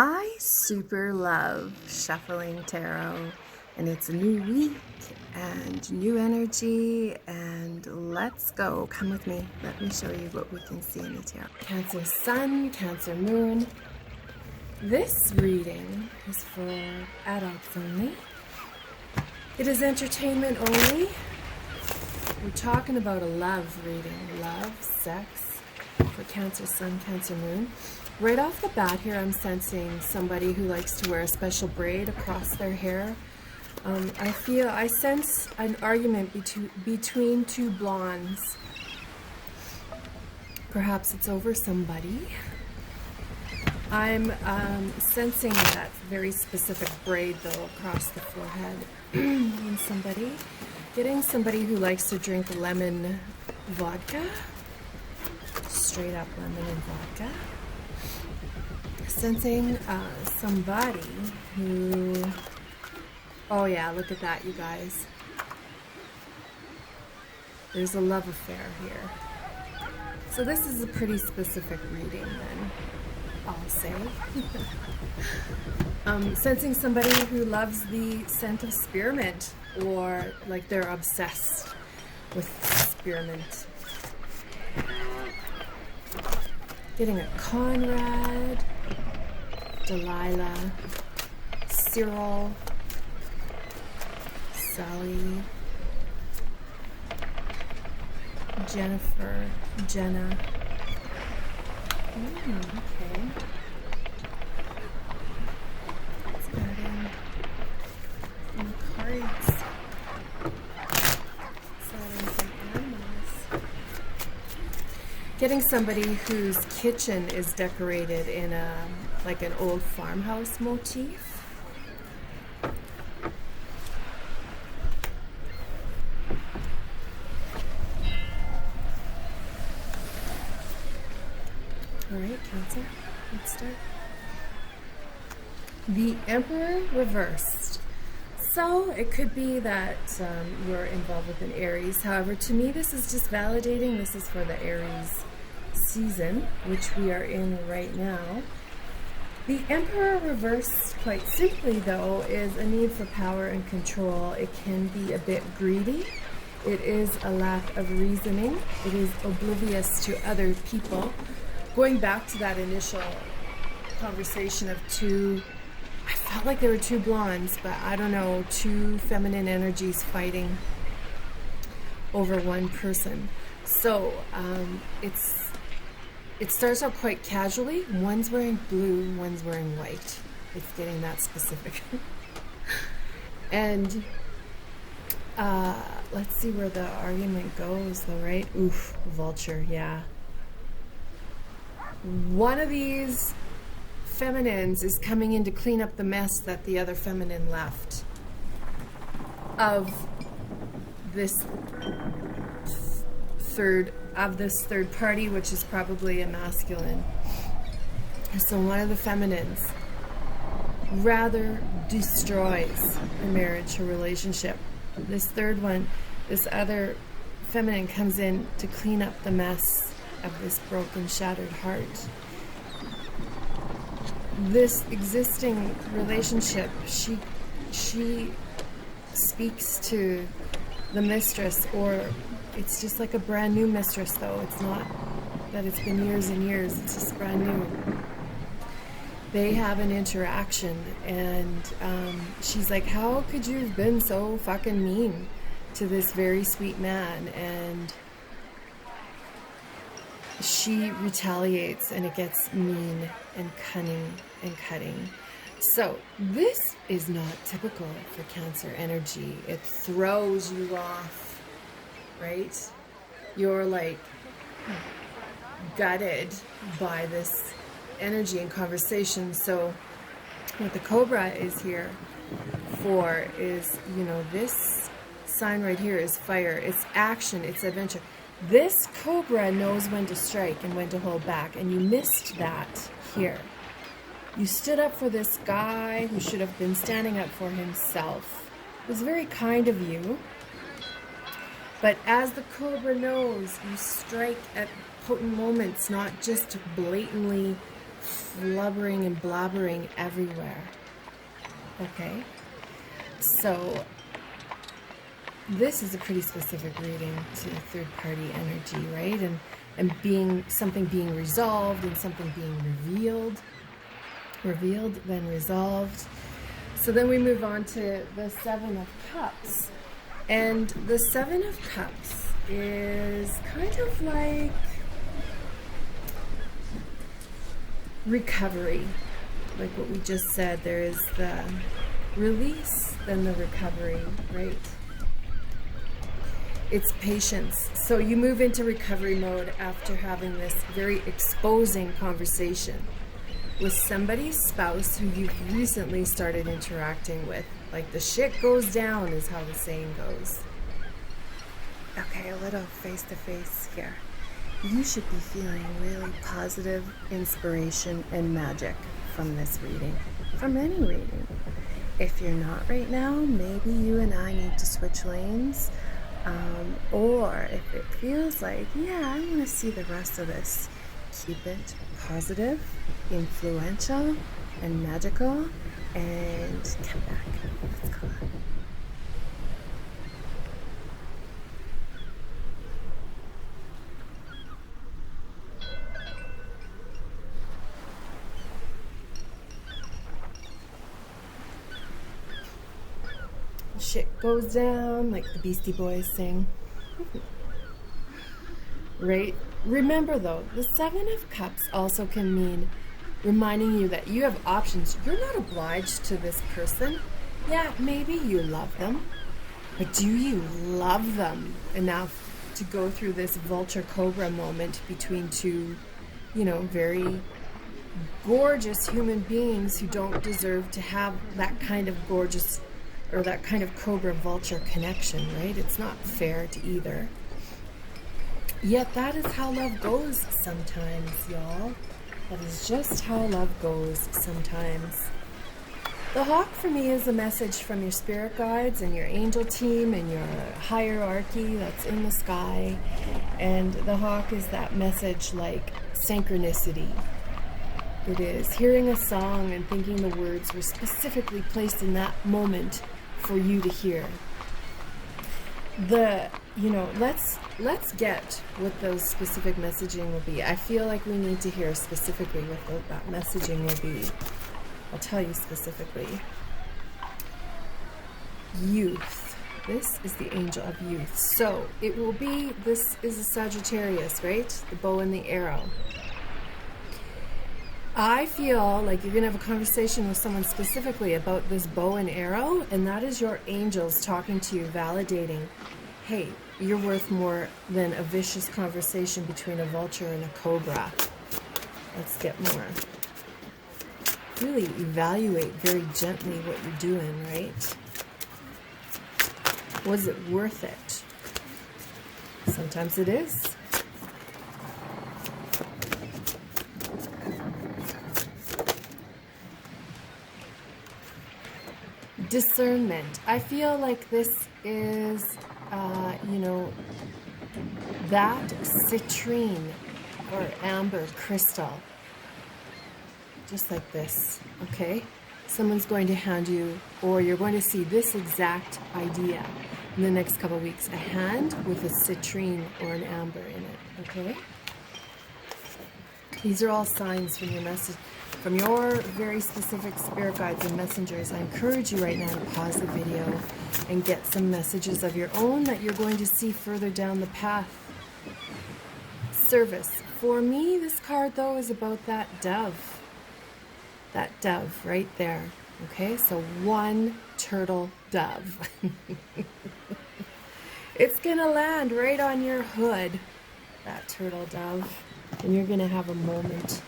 I super love shuffling tarot, and it's a new week and new energy, and let's go. Come with me. Let me show you what we can see in the tarot. Cancer Sun, Cancer Moon. This reading is for adults only. It is entertainment only. We're talking about a love reading. Love, sex, for Cancer Sun, Cancer Moon. Right off the bat here, I'm sensing somebody who likes to wear a special braid across their hair. I sense an argument between two blondes. Perhaps it's over somebody. I'm sensing that very specific braid, though, across the forehead in somebody. Getting somebody who likes to drink lemon vodka. Straight up lemon and vodka. Sensing somebody who, oh yeah, look at that, you guys. There's a love affair here. So this is a pretty specific reading then, I'll say. Sensing somebody who loves the scent of spearmint, or like they're obsessed with spearmint. Getting a Conrad, Delilah, Cyril, Sally, Jennifer, Jenna. Okay. Let's add in some cards. Let's add in some animals. Getting somebody whose kitchen is decorated in like an old farmhouse motif. All right, Cancer, let's start. The Emperor reversed. So it could be that you're involved with an Aries. However, to me, this is just validating. This is for the Aries season, which we are in right now. The Emperor reversed, quite simply though, is a need for power and control. It can be a bit greedy. It is a lack of reasoning. It is oblivious to other people. Going back to that initial conversation of two, I felt like there were two blondes, but I don't know, two feminine energies fighting over one person. So it starts out quite casually. One's wearing blue, one's wearing white. It's getting that specific. And let's see where the argument goes though, right? Oof, vulture, yeah. One of these feminines is coming in to clean up the mess that the other feminine left of this third party, which is probably a masculine. So one of the feminines rather destroys a marriage or relationship. This third one, this other feminine, comes in to clean up the mess of this broken, shattered heart. This existing relationship, she speaks to the mistress, or it's just like a brand new mistress though. It's not that it's been years and years, it's just brand new. They have an interaction, and she's like, how could you have been so fucking mean to this very sweet man? And she retaliates, and it gets mean and cunning and cutting. So this is not typical for Cancer energy. It throws you off, right? You're like gutted by this energy and conversation. So what the Cobra is here for is, you know, this sign right here is fire. It's action, it's adventure. This Cobra knows when to strike and when to hold back, and you missed that here. You stood up for this guy who should have been standing up for himself. It was very kind of you. But as the Cobra knows, you strike at potent moments, not just blatantly flubbering and blabbering everywhere. Okay? So this is a pretty specific reading to third-party energy, right? And being something being resolved and something being revealed, then resolved. So then we move on to the Seven of Cups. And the Seven of Cups is kind of like recovery. Like what we just said, there is the release, then the recovery, right? It's patience. So you move into recovery mode after having this very exposing conversation with somebody's spouse who you've recently started interacting with. Like the shit goes down is how the saying goes. Okay, a little face-to-face here. You should be feeling really positive inspiration and magic from this reading, from any reading. If you're not right now, maybe you and I need to switch lanes. Or if it feels like, yeah, I want to see the rest of this, keep it positive, influential, and magical, and come back. Let's go. Shit goes down, like the Beastie Boys sing. Right? Remember though, the Seven of Cups also can mean reminding you that you have options. You're not obliged to this person. Yeah, maybe you love them, but do you love them enough to go through this vulture cobra moment between two, very gorgeous human beings who don't deserve to have that kind of gorgeous or that kind of cobra vulture connection, right? It's not fair to either. Yet that is how love goes sometimes, y'all. That is just how love goes sometimes. The hawk for me is a message from your spirit guides and your angel team and your hierarchy that's in the sky. And the hawk is that message like synchronicity. It is hearing a song and thinking the words were specifically placed in that moment for you to hear. Let's get what those specific messaging will be. I feel like we need to hear specifically what that messaging will be. I'll tell you specifically. Youth. This is the angel of youth. So it will be, this is a Sagittarius, right? The bow and the arrow. I feel like you're going to have a conversation with someone specifically about this bow and arrow, and that is your angels talking to you, validating, hey, you're worth more than a vicious conversation between a vulture and a cobra. Let's get more. Really evaluate very gently what you're doing, right? Was it worth it? Sometimes it is. Discernment. I feel like this is, that citrine or amber crystal. Just like this, okay? Someone's going to hand you, or you're going to see this exact idea in the next couple of weeks. A hand with a citrine or an amber in it, okay? These are all signs from your message, from your very specific spirit guides and messengers. I encourage you right now to pause the video and get some messages of your own that you're going to see further down the path. Service. For me, this card, though, is about that dove. That dove right there. Okay, so one turtle dove. It's going to land right on your hood, that turtle dove. And you're going to have a moment.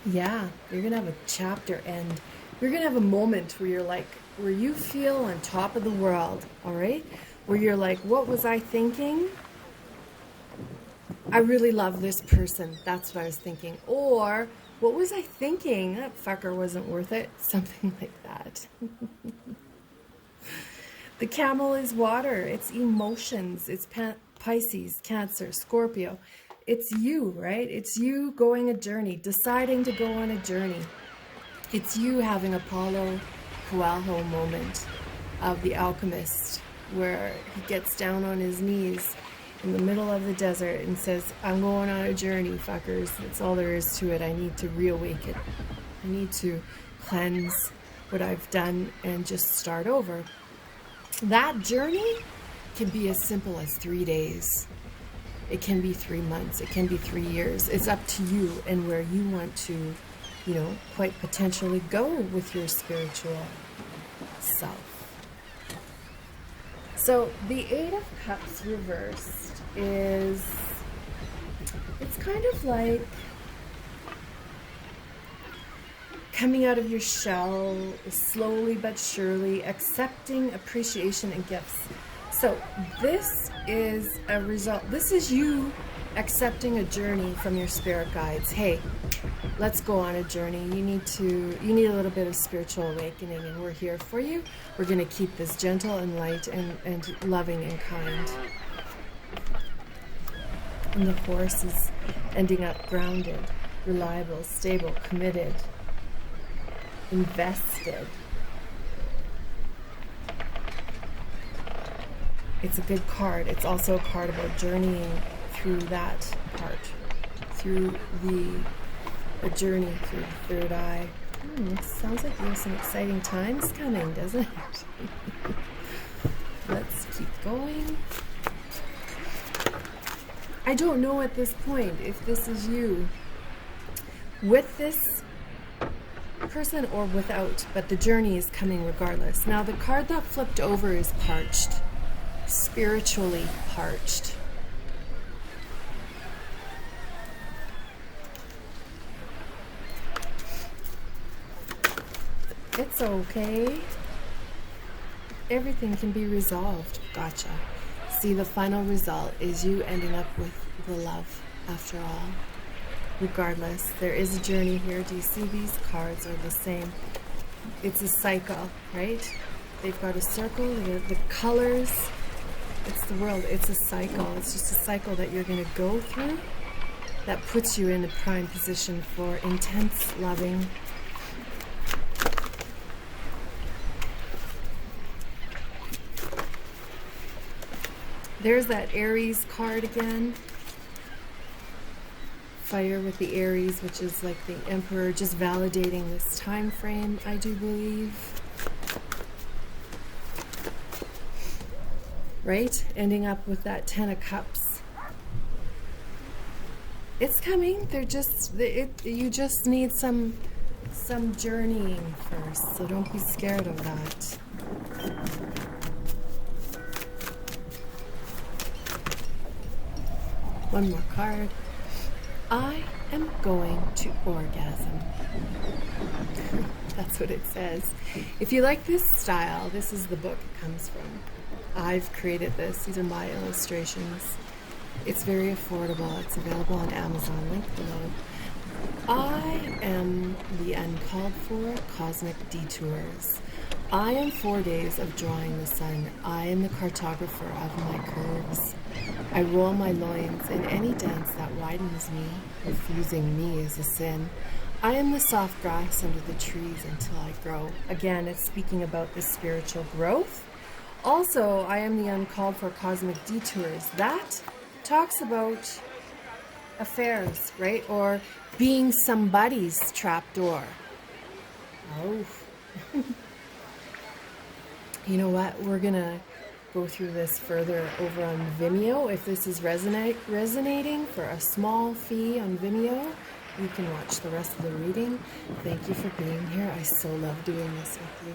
Yeah, you're going to have a chapter end. You're going to have a moment where you're like, where you feel on top of the world, all right? Where you're like, what was I thinking? I really love this person. That's what I was thinking. Or, what was I thinking? That fucker wasn't worth it. Something like that. The camel is water. It's emotions. It's Pisces, Cancer, Scorpio. it's you, right? It's you going a journey, deciding to go on a journey. It's you having a Paulo Coelho moment of The Alchemist, where he gets down on his knees in the middle of the desert and says, I'm going on a journey, fuckers. That's all there is to it. I need to reawaken. I need to cleanse what I've done and just start over. That journey can be as simple as 3 days. It can be 3 months. It can be 3 years. It's up to you and where you want to, quite potentially go with your spiritual self. So the Eight of Cups reversed it's kind of like coming out of your shell, slowly but surely, accepting appreciation and gifts. So this is a result. This is you accepting a journey from your spirit guides. Hey, let's go on a journey. You need a little bit of spiritual awakening, and we're here for you. We're going to keep this gentle and light and loving and kind. And the horse is ending up grounded, reliable, stable, committed, invested. It's a good card. It's also a card about journeying through that part, through a journey through the third eye. Sounds like there's some exciting times coming, doesn't it? Let's keep going. I don't know at this point if this is you with this person or without, but the journey is coming regardless. Now, the card that flipped over is parched, spiritually parched. It's okay. Everything can be resolved. Gotcha. See, the final result is you ending up with the love after all. Regardless, there is a journey here. Do you see these cards are the same? It's a cycle, right? They've got a circle, the colors. It's the world. It's a cycle. It's just a cycle that you're going to go through that puts you in a prime position for intense loving. There's that Aries card again. Fire with the Aries, which is like the Emperor, just validating this time frame, I do believe. Right? Ending up with that Ten of Cups. It's coming. You just need some journeying first, so don't be scared of that. One more card. I am going to orgasm. That's what it says. If you like this style, this is the book it comes from. I've created this. These are my illustrations. It's very affordable. It's available on Amazon. Link below. I am the uncalled for cosmic detours. I am 4 days of drawing the sun. I am the cartographer of my curves. I roll my loins in any dance that widens me. Refusing me is a sin. I am the soft grass under the trees until I grow. Again, it's speaking about the spiritual growth. Also, I am the uncalled for cosmic detours. That talks about affairs, right? Or being somebody's trapdoor. Oh. You know what? We're going to go through this further over on Vimeo. If this is resonating for a small fee on Vimeo, you can watch the rest of the reading. Thank you for being here. I so love doing this with you.